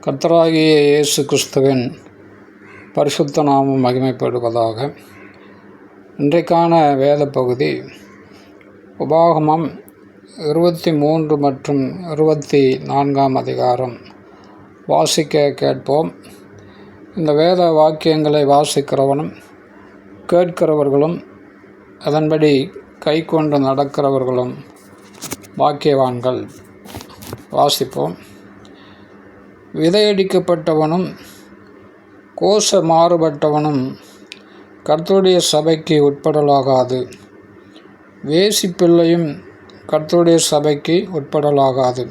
கர்த்தராகிய இயேசு கிறிஸ்துவின் பரிசுத்த நாமம் மகிமைப்படுவதாக. இன்றைக்கான வேத பகுதி உபாகமம் 23 மற்றும் 24 அதிகாரம் வாசிக்க கேட்போம். இந்த வேத வாக்கியங்களை வாசிக்கிறவனும் கேட்கிறவர்களும் அதன்படி கை கொண்டு நடக்கிறவர்களும் வாக்கியவான்கள். வாசிப்போம். விதையடிக்கப்பட்டவனும் கோஷ மாறுபட்டவனும் கர்த்தருடைய சபைக்கு உட்படலாகாது. வேசி பிள்ளையும் கர்த்தருடைய சபைக்கு உட்படலாகாது.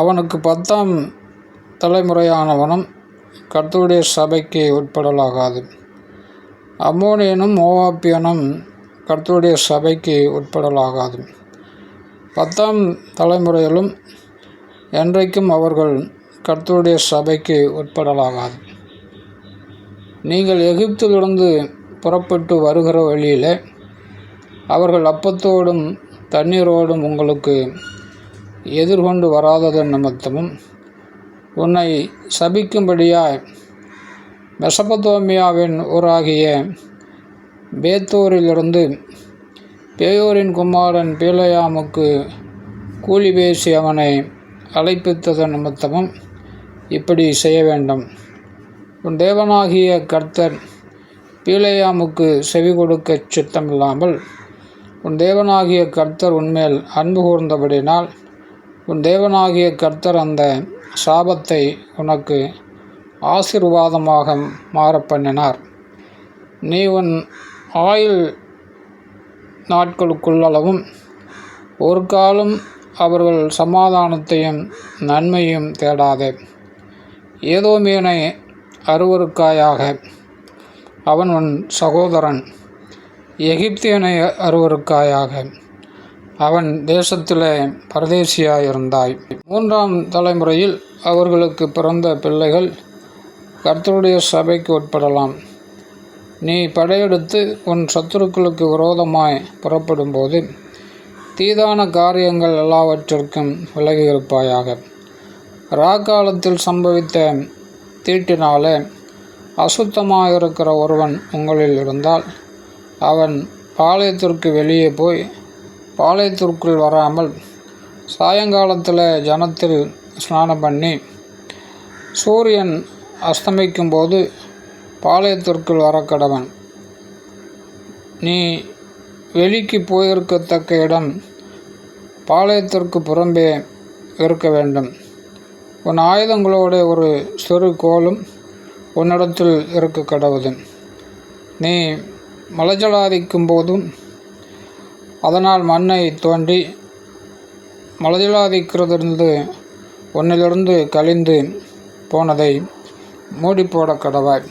அவனுக்கு 10ஆம் தலைமுறையானவனும் கர்த்தருடைய சபைக்கு உட்படலாகாது. அம்மோனியனும் மோவாபியனும் கர்த்தருடைய சபைக்கு உட்படலாகாது. 10ஆம் தலைமுறையிலும் என்றைக்கும் அவர்கள் கர்த்தருடைய சபைக்கு உட்படலாகாது. நீங்கள் எகிப்திலிருந்து புறப்பட்டு வருகிற வழியில் அவர்கள் அப்பத்தோடும் தண்ணீரோடும் உங்களுக்கு எதிர்கொண்டு வராததன் நிமித்தமும் உன்னை சபிக்கும்படியாய் மெசொப்பொத்தாமியாவின் ஊராகிய பேத்தோரிலிருந்து பேயோரின் குமாரன் பிலேயாமுக்கு கூலி பேசி அவனை அழைப்பித்ததன் நிமித்தமும் இப்படி செய்ய வேண்டும். உன் தேவனாகிய கர்த்தர் பிலேயாமுக்கு செவி கொடுக்க சித்தமில்லாமல் உன் தேவனாகிய கர்த்தர் உன்மேல் அன்பு கூர்ந்தபடினால் உன் தேவனாகிய கர்த்தர் அந்த சாபத்தை உனக்கு ஆசீர்வாதமாக மாறப்பண்ணினார். நீ உன் ஆயுள் நாட்களுக்குள்ளளவும் ஒரு காலம் அவர்கள் சமாதானத்தையும் நன்மையும் தேடாதே. ஏதோமியனை அருவருக்காயாக, அவன் உன் சகோதரன். எகிப்தியனை அருவருக்காயாக, அவன் தேசத்திலே பரதேசியாயிருந்தாய். 3ஆம் தலைமுறையில் அவர்களுக்கு பிறந்த பிள்ளைகள் கர்த்தருடைய சபைக்கு உட்படலாம். நீ படையெடுத்து உன் சத்துருக்களுக்கு விரோதமாய் புறப்படும்போது தீதான காரியங்கள் எல்லாவற்றிற்கும் விலகி இருப்பாயாக. ராக்காலத்தில் சம்பவித்த தீட்டினாலே அசுத்தமாயிருக்கிற ஒருவன் உங்களில் இருந்தால் அவன் பாளையத்திற்கு வெளியே போய் பாளையத்திற்குள் வராமல் சாயங்காலத்தில் ஜனத்தில் ஸ்நானம் பண்ணி சூரியன் அஸ்தமிக்கும்போது பாளையத்திற்குள் வரக்கடவன். நீ வெளிக்கு போயிருக்கத்தக்க இடம் பாளையத்திற்கு புறம்பே இருக்க வேண்டும். உன் ஆயுதங்களோட ஒரு சிறு கோலும் உன்னிடத்தில் இருக்க கடவுது. நீ மலைஜலாதிக்கும் போதும் அதனால் மண்ணை தோண்டி மலைஜலாதிக்கிறதிலிருந்து உன்னிலிருந்து கழிந்து போனதை மூடிப்போட கடவாய்.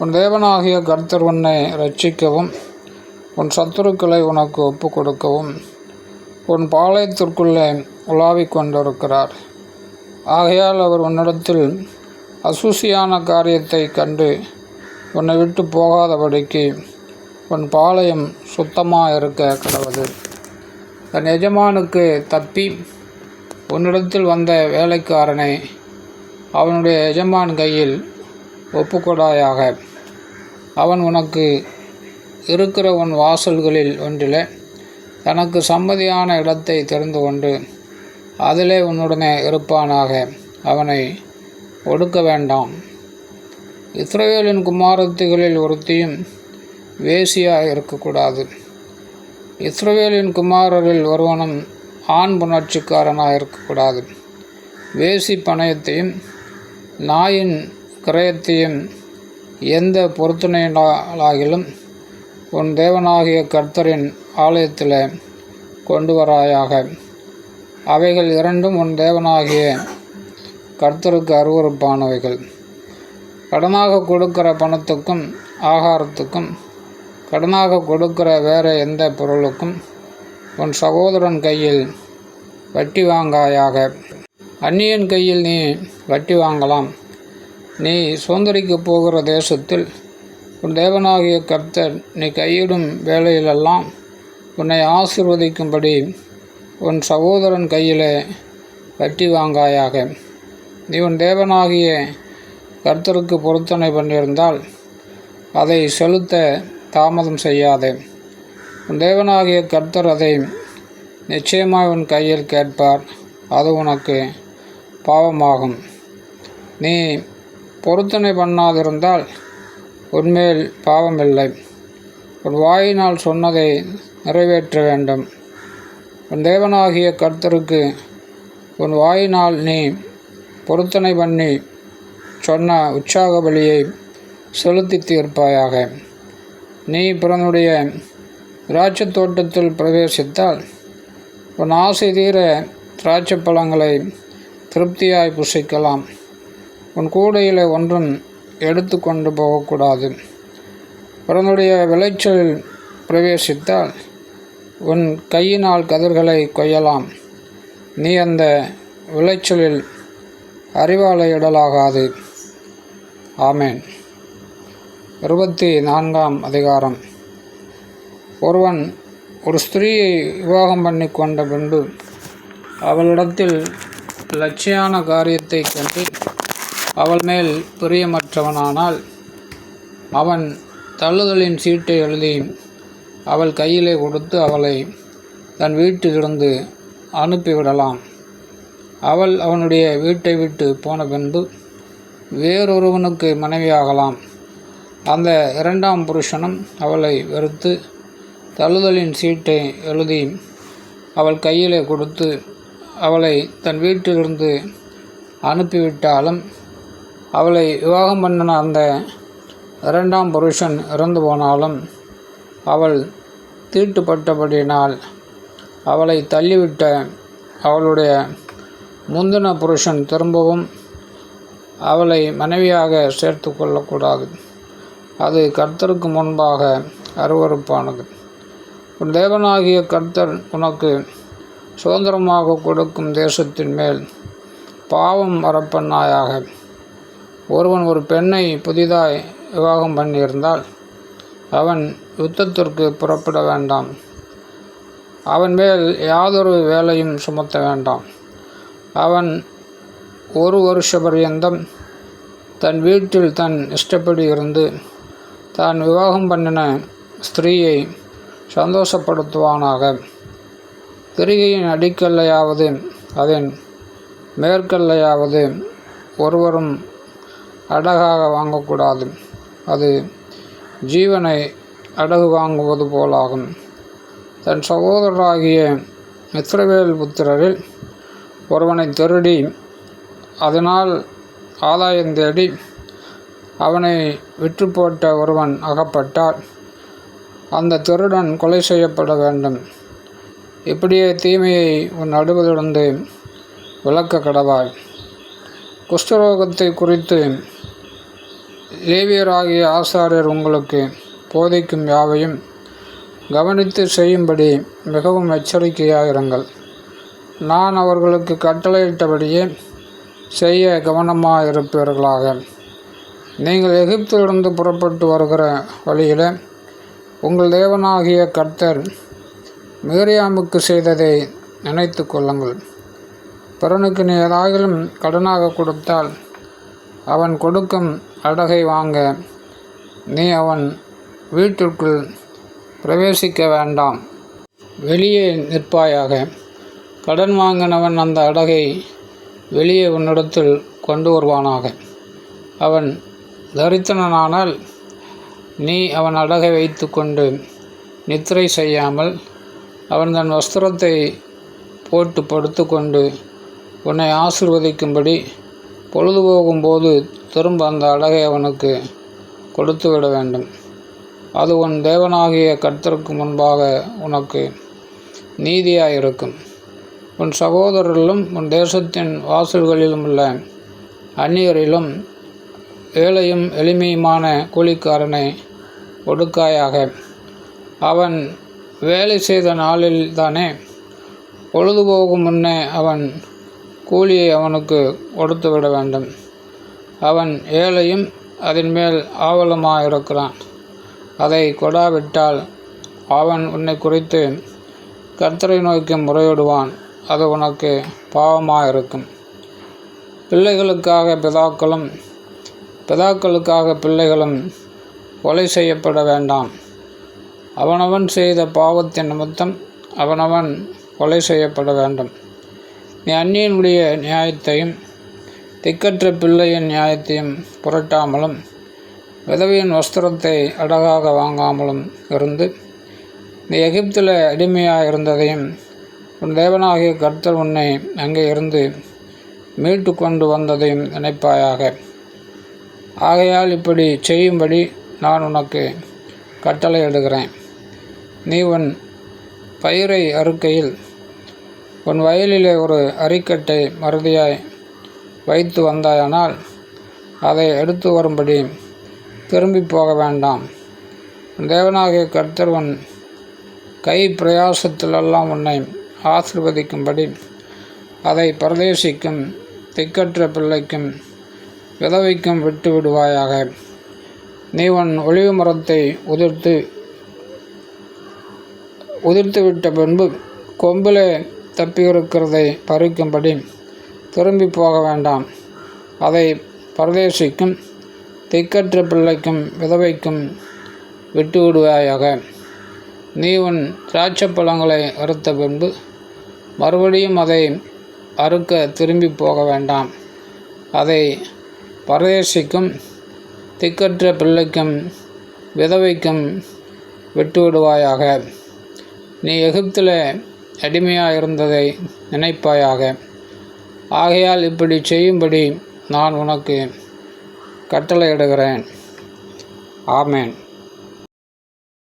உன் தேவனாகிய கர்த்தர் உன்னை ரட்சிக்கவும் உன் சத்துருக்களை உனக்கு ஒப்பு கொடுக்கவும் உன் பாளையத்திற்குள்ளே உலாவிக் கொண்டிருக்கிறார். ஆகையால் அவர் உன்னிடத்தில் அசூசியான காரியத்தை கண்டு உன்னை விட்டு போகாதபடிக்கு உன் பாளையம் சுத்தமாக இருக்க கடவுது. தன் எஜமானுக்கு தப்பி உன்னிடத்தில் வந்த வேலைக்காரனை அவனுடைய எஜமான் கையில் ஒப்புக்கொடாயாக. அவன் உனக்கு இருக்கிற உன் வாசல்களில் ஒன்றில் தனக்கு சம்மதியான இடத்தை தெரிந்து கொண்டு அதிலே உன்னுடனே இருப்பானாக. அவனை ஒடுக்க வேண்டாம். இஸ்ரவேலின் குமாரத்திகளில் ஒருத்தியும் வேசியாக இருக்கக்கூடாது. இஸ்ரவேலின் குமாரரில் ஒருவனும் ஆண் புணர்ச்சிக்காரனாக இருக்கக்கூடாது. வேசி பணயத்தையும் நாயின் கிரயத்தையும் எந்த பொருத்தனையினாலாகிலும் உன் தேவனாகிய கர்த்தரின் ஆலயத்தில் கொண்டு வராயாக. அவைகள் இரண்டும் உன் தேவனாகிய கர்த்தருக்கு அருவருப்பானவைகள். கடனாக கொடுக்கிற பணத்துக்கும் ஆகாரத்துக்கும் கடனாக கொடுக்கிற வேறு எந்த பொருளுக்கும் உன் சகோதரன் கையில் வட்டி வாங்காயாக. அந்நியன் கையில் நீ வட்டி வாங்கலாம். நீ சுதந்திரிக்கப் போகிற தேசத்தில் உன் தேவனாகிய கர்த்தர் நீ கையிடும் வேலையிலெல்லாம் உன்னை ஆசீர்வதிக்கும்படி உன் சகோதரன் கையிலே வட்டி வாங்காயாக. நீ உன் தேவனாகிய கர்த்தருக்கு பொருத்தனை பண்ணியிருந்தால் அதை செலுத்த தாமதம் செய்யாதே. உன் தேவனாகிய கர்த்தர் அதை நிச்சயமாய் உன் கையில் கேட்பார். அது உனக்கு பாவமாகும். நீ பொருத்தனை பண்ணாதிருந்தால் உன்மேல் பாவமில்லை. உன் வாயினால் சொன்னதை நிறைவேற்ற வேண்டும். உன் தேவனாகிய கர்த்தருக்கு உன் வாயினால் நீ பொருத்தனை பண்ணி சொன்ன உற்சாக பலியை செலுத்தி தீர்ப்பாயாக. நீ பிறனுடைய திராட்சை தோட்டத்தில் பிரவேசித்தால் உன் ஆசை தீர திராட்சை பழங்களை திருப்தியாய் புசிக்கலாம். உன் கூடையில் ஒன்றும் எடுத்து கொண்டு போகக்கூடாது. பிறனுடைய விளைச்சலில் பிரவேசித்தால் உன் கையினால் கதிர்களை கொய்யலாம். நீ அந்த விளைச்சலில் அரிவாளை இடலாகாது. ஆமேன். 24ஆம் அதிகாரம். ஒருவன் ஒரு ஸ்திரீயை விவாகம் பண்ணி கொண்ட பின்பு அவளிடத்தில் லட்சியான காரியத்தை கண்டு அவள் மேல் பிரியமற்றவனானால் அவன் தள்ளுதலின் சீட்டை எழுதி அவள் கையிலே கொடுத்து அவளை தன் வீட்டிலிருந்து அனுப்பிவிடலாம். அவள் அவனுடைய வீட்டை விட்டு போன பின்பு வேறொருவனுக்கு மனைவியாகலாம். அந்த இரண்டாம் புருஷனும் அவளை வெறுத்து தள்ளுதலின் சீட்டை எழுதி அவள் கையிலே கொடுத்து அவளை தன் வீட்டிலிருந்து அனுப்பிவிட்டாலும் அவளை விவாகம் பண்ணின அந்த இரண்டாம் புருஷன் இறந்து போனாலும் அவள் தீட்டுப்பட்டபடியினால் அவளை தள்ளிவிட்ட அவளுடைய முந்தின புருஷன் திரும்பவும் அவளை மனைவியாக சேர்த்து கொள்ளக்கூடாது. அது கர்த்தருக்கு முன்பாக அருவருப்பானது. உன் தேவனாகிய கர்த்தர் உனக்கு சுதந்திரமாக கொடுக்கும் தேசத்தின் மேல் பாவம் வரப்பண்ணாயாக. ஒருவன் ஒரு பெண்ணை புதிதாய் விவாகம் பண்ணியிருந்தால் அவன் யுத்தத்திற்கு புறப்பட வேண்டாம். அவன் மேல் யாதொரு வேலையும் சுமத்த வேண்டாம். அவன் 1 வருஷ பர்யந்தம் தன் வீட்டில் தன் இஷ்டப்படி இருந்து தான் விவாகம் பண்ணின ஸ்திரீயை சந்தோஷப்படுத்துவானாக. திரிகையின் அடிக்கல்லையாவது அதன் மேற்கல்லையாவது ஒருவரும் அடகாக வாங்கக்கூடாது. அது ஜீவனை அடகு வாங்குவது போலாகும். தன் சகோதரராகிய இஸ்ரவேல் புத்திரரில் ஒருவனை திருடி அதனால் ஆதாயம் தேடி அவனை விற்று போட்ட ஒருவன் அகப்பட்டால் அந்த திருடன் கொலை செய்யப்பட வேண்டும். இப்படியே தீமையை உன் நடுவிலிருந்து விலக்க கடவாய். குஷ்டரோகத்தை குறித்து லேவியராகிய ஆசாரியர் உங்களுக்கு போதிக்கும் யாவையும் கவனித்து செய்யும்படி மிகவும் எச்சரிக்கையாயிருங்கள். நான் அவர்களுக்கு கட்டளையிட்டபடியே செய்ய கவனமாயிருப்பீர்களாக. நீங்கள் எகிப்திலிருந்து புறப்பட்டு வருகிற வழியில் உங்கள் தேவனாகிய கர்த்தர் மிரியாமுக்கு செய்ததை நினைத்து கொள்ளுங்கள். பிறனுக்கு நீ ஏதாகிலும் கடனாக கொடுத்தால் அவன் கொடுக்கும் அடகை வாங்க நீ அவன் வீட்டிற்குள் பிரவேசிக்க வேண்டாம். வெளியே நிற்பாயாக. கடன் வாங்கினவன் அந்த அடகை வெளியே உன்னிடத்தில் கொண்டு வருவானாக. அவன் தரித்திரனானால் நீ அவன் அடகை வைத்து கொண்டு நித்திரை செய்யாமல் அவன் தன் வஸ்திரத்தை போட்டு படுத்து கொண்டு உன்னை ஆசீர்வதிக்கும்படி பொழுது போகும்போது திரும்ப அந்த அடகை அவனுக்கு கொடுத்து விட வேண்டும். அது உன் தேவனாகிய கர்த்தருக்கு முன்பாக உனக்கு நீதியாயிருக்கும். உன் சகோதரரிலும் உன் தேசத்தின் வாசல்களிலும் உள்ள அந்நியரிலும் ஏழையும் எளிமையுமான கூலிக்காரனை ஒடுக்காயாக. அவன் வேலை செய்த நாளில்தானே பொழுது போகும் முன்னே அவன் கூலியை அவனுக்கு கொடுத்து விட வேண்டும். அவன் ஏழையும் அதன் மேல் ஆவலமாயிருக்கிறான். அதை கொடாவிட்டால் அவன் உன்னை குறித்து கர்த்தரை நோக்கி முறையிடுவான். அது உனக்கு பாவமாயிருக்கும். பிள்ளைகளுக்காக பிதாக்களும் பிதாக்களுக்காக பிள்ளைகளும் கொலை செய்யப்பட வேண்டாம். அவனவன் செய்த பாவத்தின் நிமித்தம் அவனவன் கொலை செய்யப்பட வேண்டும். நீ அந்நியனுடைய நியாயத்தையும் திக்கற்ற பிள்ளையின் நியாயத்தையும் புரட்டாமலும் விதவையின் வஸ்திரத்தை அடகாக வாங்காமலும் இருந்து நீ எகிப்தில் அடிமையாக இருந்ததையும் உன் தேவனாகிய கர்த்தர் உன்னை அங்கே இருந்து மீட்டு கொண்டு வந்ததையும் நினைப்பாயாக. ஆகையால் இப்படி செய்யும்படி நான் உனக்கு கட்டளையிடுகிறேன். நீ உன் பயிரை அறுக்கையில் உன் வயலிலே ஒரு அரிக்கட்டை மறதியாய் வைத்து வந்தாயானால் அதை எடுத்து வரும்படி திரும்பி போக வேண்டாம். தேவனாகிய கர்த்தர் உன் கை பிரயாசத்திலெல்லாம் உன்னை ஆசீர்வதிக்கும்படி அதை பரதேசிக்கும் திக்கற்ற பிள்ளைக்கும் விதவைக்கும் விட்டு விடுவாயாக. நீ உன் ஒலிவு மரத்தை உதிர்த்து விட்ட பின்பு கொம்பிலே தப்பியிருக்கிறதை பறிக்கும்படி திரும்பி போக வேண்டாம். அதை பரதேசிக்கும் திக்கற்ற பிள்ளைக்கும் விதவைக்கும் விட்டு விடுவாயாக. நீ உன் திராட்சைப்பழங்களை அறுத்த பின்பு மறுபடியும் அதை அறுக்க திரும்பி போக வேண்டாம். அதை பரதேசிக்கும் திக்கற்ற பிள்ளைக்கும் விதவைக்கும் விட்டு விடுவாயாக. நீ எகிப்தில் அடிமையாக இருந்ததை நினைப்பாயாக. ஆகையால் இப்படி செய்யும்படி நான் உனக்கு கட்டளையிடுகிறேன். ஆமென்.